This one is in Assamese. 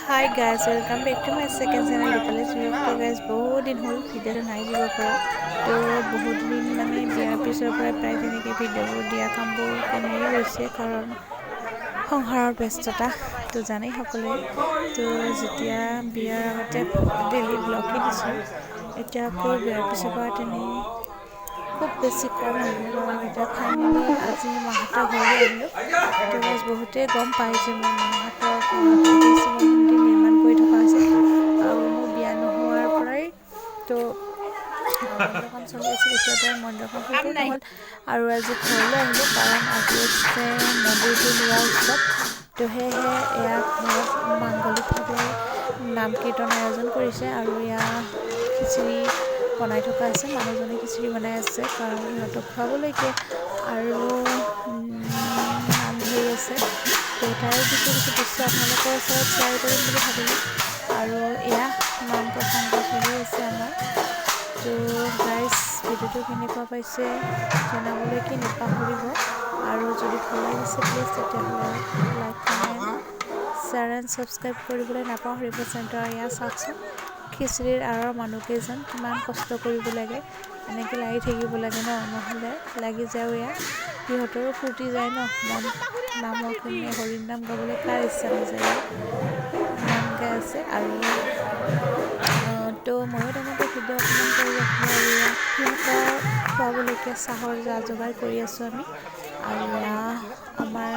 Hi guys, welcome back to my second channel Rupalis Vlog. তো guys বহুত দিন হ'ল ভিডিঅ'টো নাই দিব পৰা তো বহুত দিন মানে বিয়াৰ পিছৰ পৰা প্ৰায় তেনেকৈ ভিডিঅ'বোৰ দিয়া কামবোৰ কমিয়ে গৈছে কাৰণ সংসাৰৰ ব্যস্ততা তো জানেই সকলোৱে তো যেতিয়া বিয়াৰ আগতে ডেইলি ব্লগেই দিছিলোঁ এতিয়া আকৌ বিয়াৰ পিছৰ পৰা তেনেই খুব বেছি কম হৈ গ'ল আৰু এতিয়া ফাইনেলি আজি মাহঁতৰ ঘৰলৈ আহিলোঁ তো গাইজ বহুতেই গম পায় যে মোৰ মাহঁতৰ মন্দিৰ নিৰ্মাণ কৰি থকা হৈছে আৰু মোৰ বিয়া নোহোৱাৰ পৰাই তো মন্দিৰখন চলি আছিল এতিয়াৰ পৰাই মন্দিৰখন সম্পূৰ্ণ হ'ল আৰু আজি ঘৰলৈ আহিলোঁ কাৰণ আজি হৈছে মন্দিৰটো লোৱা উৎসৱ তো সেয়েহে এয়া ঘৰত মাংগলিকভাৱে নাম কীৰ্তন আয়োজন কৰিছে আৰু এয়া খিচিৰি বনাই থকা আছে মানুহজনে খিচিৰি বনাই আছে কাৰণ সিহঁতক খুৱাবলৈকে আৰু নাম ধৰি আছে তো তাৰে কিছু দৃশ্য আপোনালোকৰ ওচৰত শ্বেয়াৰ কৰিম বুলি ভাবিলোঁ আৰু এয়া নাম প্ৰসংগ চলি আছে আমাৰ তো গাইজ ভিডিঅ'টো কেনেকুৱা পাইছে জনাবলৈকে নাপাহৰিব আৰু যদি ভাল লাগিছে প্লিজ তেতিয়াহ'লে like comment share and subscribe কৰিবলৈ নাপাহৰিব চেণ্টাৰ এয়া চাওকচোন খিচিৰিৰ আঁৰৰ মানুহকেইজন কিমান কষ্ট কৰিব লাগে এনেকৈ লাগি থাকিব লাগে নহ'লে লাগি যাওঁ এয়া সিহঁতৰো ফূৰ্তি যায় মন নামৰ কাৰণে হৰিৰ নাম গাবলৈ কাৰ ইচ্ছা নাযায় নাম গাই আছে আৰু তো ময়ো তেনেকৈ ভিডিঅ' অকণমান কৰি ৰাখিলোঁ আৰু এয়া সিহঁতৰ খুৱাবলৈকে চাহৰ যা যোগাৰ কৰি আছোঁ আমি আৰু এয়া আমাৰ